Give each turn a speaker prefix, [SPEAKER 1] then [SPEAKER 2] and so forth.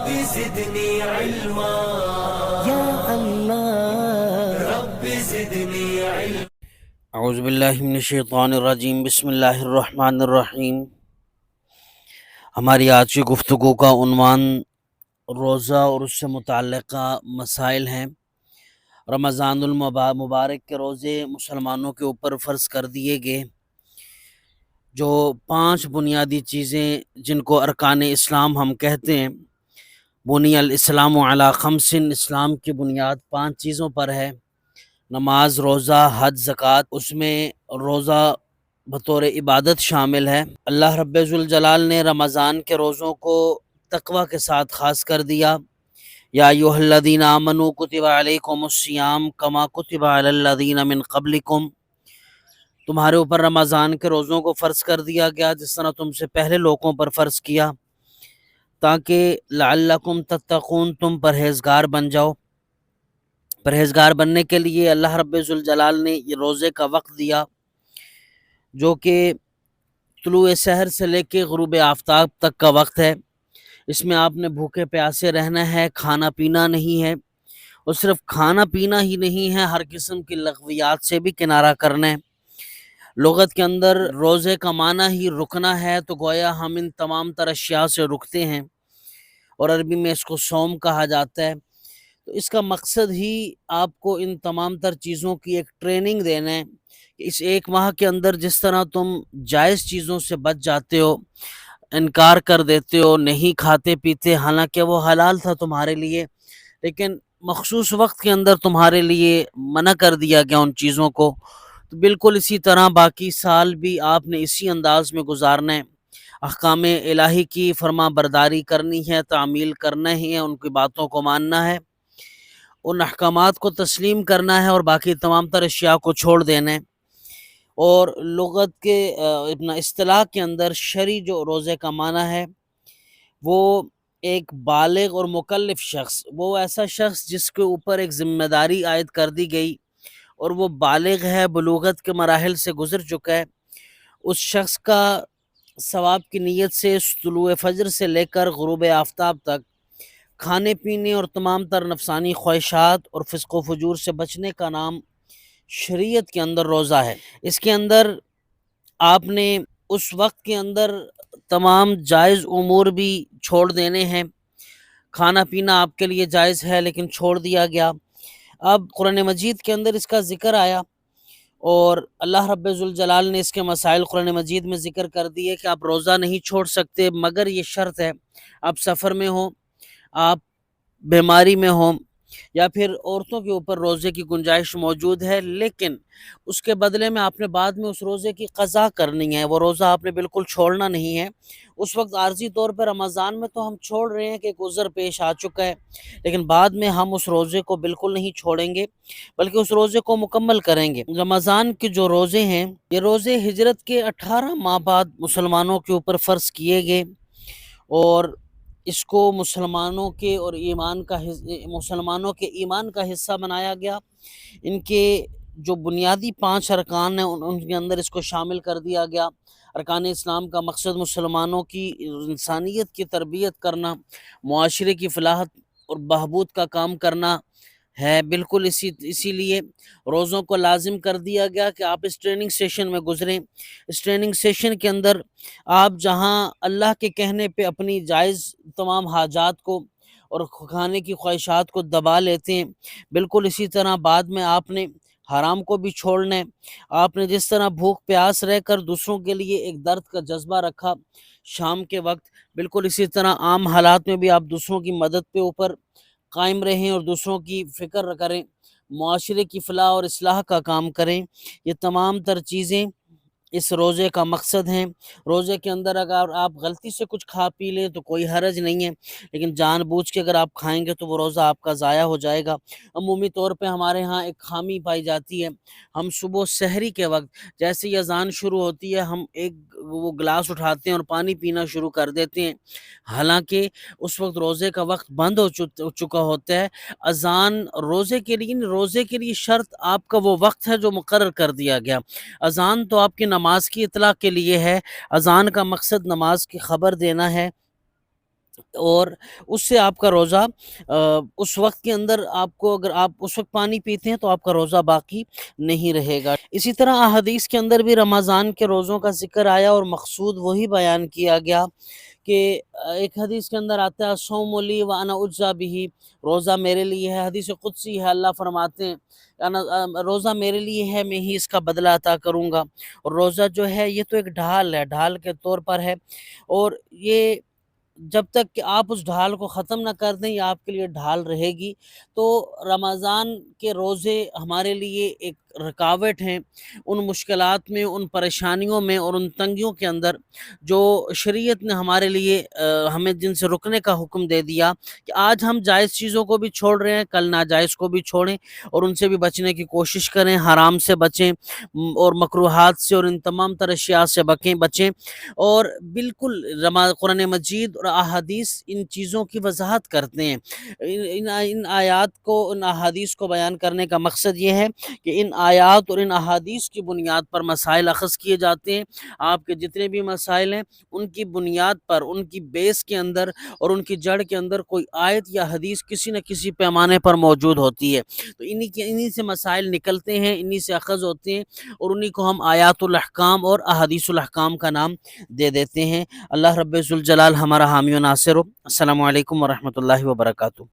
[SPEAKER 1] زدني علما
[SPEAKER 2] یا اللہ.
[SPEAKER 1] رب زدني علما.
[SPEAKER 3] اعوذ باللہ من الشیطان الرجیم. بسم اللہ الرحمن الرحیم. ہماری آج کی گفتگو کا عنوان روزہ اور اس سے متعلقہ مسائل ہیں. رمضان المبارک کے روزے مسلمانوں کے اوپر فرض کر دیے گئے. جو 5 بنیادی چیزیں جن کو ارکان اسلام ہم کہتے ہیں، بنی الاسلام علی 5، اسلام کی بنیاد 5 چیزوں پر ہے: نماز، روزہ، حج، زکوٰۃ. اس میں روزہ بطور عبادت شامل ہے. اللہ رب ذوالجلال نے رمضان کے روزوں کو تقوی کے ساتھ خاص کر دیا. یا ایھا الذین آمنوا کتب علیکم الصیام کما کتب علی الذین من قبلکم. تمہارے اوپر رمضان کے روزوں کو فرض کر دیا گیا جس طرح تم سے پہلے لوگوں پر فرض کیا، تاکہ لعلکم تتقون، تم پرہیزگار بن جاؤ. پرہیزگار بننے کے لیے اللہ رب ذوالجلال نے یہ روزے کا وقت دیا، جو کہ طلوع سحر سے لے کے غروب آفتاب تک کا وقت ہے. اس میں آپ نے بھوکے پیاسے رہنا ہے، کھانا پینا نہیں ہے. اور صرف کھانا پینا ہی نہیں ہے، ہر قسم کی لغویات سے بھی کنارہ کرنا ہے. لغت کے اندر روزے کا معنی ہی رکنا ہے، تو گویا ہم ان تمام تر اشیاء سے رکتے ہیں، اور عربی میں اس کو صوم کہا جاتا ہے. تو اس کا مقصد ہی آپ کو ان تمام تر چیزوں کی ایک ٹریننگ دینا ہے کہ اس 1 ماہ کے اندر جس طرح تم جائز چیزوں سے بچ جاتے ہو، انکار کر دیتے ہو، نہیں کھاتے پیتے حالانکہ وہ حلال تھا تمہارے لیے، لیکن مخصوص وقت کے اندر تمہارے لیے منع کر دیا گیا ان چیزوں کو، تو بالکل اسی طرح باقی سال بھی آپ نے اسی انداز میں گزارنا ہے. احکام الہی کی فرما برداری کرنی ہے، تعمیل کرنا ہی ہے، ان کی باتوں کو ماننا ہے، ان احکامات کو تسلیم کرنا ہے، اور باقی تمام تر اشیاء کو چھوڑ دینا ہے. اور لغت کے اپنا اصطلاح کے اندر شرعی جو روزے کا معنی ہے، وہ ایک بالغ اور مکلف شخص، وہ ایسا شخص جس کے اوپر ایک ذمہ داری عائد کر دی گئی اور وہ بالغ ہے، بلوغت کے مراحل سے گزر چکا ہے. اس شخص کا ثواب کی نیت سے طلوع فجر سے لے کر غروب آفتاب تک کھانے پینے اور تمام تر نفسانی خواہشات اور فسق و فجور سے بچنے کا نام شریعت کے اندر روزہ ہے. اس کے اندر آپ نے اس وقت کے اندر تمام جائز امور بھی چھوڑ دینے ہیں. کھانا پینا آپ کے لیے جائز ہے لیکن چھوڑ دیا گیا. اب قرآن مجید کے اندر اس کا ذکر آیا، اور اللہ رب ذوالجلال نے اس کے مسائل قرآن مجید میں ذکر کر دیے کہ آپ روزہ نہیں چھوڑ سکتے، مگر یہ شرط ہے آپ سفر میں ہوں، آپ بیماری میں ہوں، یا پھر عورتوں کے اوپر روزے کی گنجائش موجود ہے، لیکن اس کے بدلے میں آپ نے بعد میں اس روزے کی قضا کرنی ہے. وہ روزہ آپ نے بالکل چھوڑنا نہیں ہے. اس وقت عارضی طور پر رمضان میں تو ہم چھوڑ رہے ہیں کہ ایک عذر پیش آ چکا ہے، لیکن بعد میں ہم اس روزے کو بالکل نہیں چھوڑیں گے، بلکہ اس روزے کو مکمل کریں گے. رمضان کے جو روزے ہیں، یہ روزے ہجرت کے 18 ماہ بعد مسلمانوں کے اوپر فرض کیے گئے، اور اس کو مسلمانوں کے ایمان کا حصہ بنایا گیا. ان کے جو بنیادی 5 ارکان ہیں ان کے اندر اس کو شامل کر دیا گیا. ارکان اسلام کا مقصد مسلمانوں کی انسانیت کی تربیت کرنا، معاشرے کی فلاحت اور بہبود کا کام کرنا ہے. بالکل اسی لیے روزوں کو لازم کر دیا گیا کہ آپ اس ٹریننگ سیشن میں گزریں. اس ٹریننگ سیشن کے اندر آپ جہاں اللہ کے کہنے پہ اپنی جائز تمام حاجات کو اور کھانے کی خواہشات کو دبا لیتے ہیں، بالکل اسی طرح بعد میں آپ نے حرام کو بھی چھوڑنا ہے. آپ نے جس طرح بھوک پیاس رہ کر دوسروں کے لیے ایک درد کا جذبہ رکھا شام کے وقت، بالکل اسی طرح عام حالات میں بھی آپ دوسروں کی مدد پہ اوپر قائم رہیں اور دوسروں کی فکر کریں، معاشرے کی فلاح اور اصلاح کا کام کریں. یہ تمام تر چیزیں اس روزے کا مقصد ہیں. روزے کے اندر اگر آپ غلطی سے کچھ کھا پی لیں تو کوئی حرج نہیں ہے، لیکن جان بوجھ کے اگر آپ کھائیں گے تو وہ روزہ آپ کا ضائع ہو جائے گا. عمومی طور پہ ہمارے ہاں ایک خامی پائی جاتی ہے، ہم صبح سحری کے وقت جیسے ہی اذان شروع ہوتی ہے ہم ایک وہ گلاس اٹھاتے ہیں اور پانی پینا شروع کر دیتے ہیں، حالانکہ اس وقت روزے کا وقت بند ہو چکا ہوتا ہے. اذان روزے کے لیے شرط آپ کا وہ وقت ہے جو مقرر کر دیا گیا. اذان تو آپ کی نماز کی اطلاع کے لیے ہے. اذان کا مقصد نماز کی خبر دینا ہے، اور اس سے آپ کا روزہ اس وقت کے اندر آپ کو، اگر آپ اس وقت پانی پیتے ہیں تو آپ کا روزہ باقی نہیں رہے گا۔ اسی طرح احادیث کے اندر بھی رمضان کے روزوں کا ذکر آیا اور مقصود وہی بیان کیا گیا کہ ایک حدیث کے اندر آتا ہے الصوم لی وانا اجزی بہ، روزہ میرے لیے ہے، حدیث قدسی ہے، اللہ فرماتے ہیں روزہ میرے لیے ہے، میں ہی اس کا بدلہ عطا کروں گا۔ اور روزہ جو ہے یہ تو ایک ڈھال ہے، ڈھال کے طور پر ہے، اور یہ جب تک کہ آپ اس ڈھال کو ختم نہ کر دیں یہ آپ کے لیے ڈھال رہے گی۔ تو رمضان کے روزے ہمارے لیے ایک رکاوٹ ہیں ان مشکلات میں، ان پریشانیوں میں اور ان تنگیوں کے اندر جو شریعت نے ہمارے لیے ہمیں جن سے رکنے کا حکم دے دیا کہ آج ہم جائز چیزوں کو بھی چھوڑ رہے ہیں، کل ناجائز کو بھی چھوڑیں اور ان سے بھی بچنے کی کوشش کریں، حرام سے بچیں اور مکروہات سے اور ان تمام تر اشیاء سے بچیں۔ اور بالکل قرآن مجید اور احادیث ان چیزوں کی وضاحت کرتے ہیں۔ ان آیات کو، ان احادیث کو بیان کرنے کا مقصد یہ ہے کہ ان آیات اور ان احادیث کی بنیاد پر مسائل اخذ کیے جاتے ہیں۔ آپ کے جتنے بھی مسائل ہیں ان کی بنیاد پر، ان کی بیس کے اندر اور ان کی جڑ کے اندر کوئی آیت یا حدیث کسی نہ کسی پیمانے پر موجود ہوتی ہے، تو انہی سے مسائل نکلتے ہیں، انہی سے اخذ ہوتے ہیں اور انہی کو ہم آیات الاحکام اور احادیث الاحکام کا نام دے دیتے ہیں۔ اللہ رب ذوالجلال ہمارا حامی و ناصر ہو۔ السلام علیکم ورحمۃ اللہ وبرکاتہ۔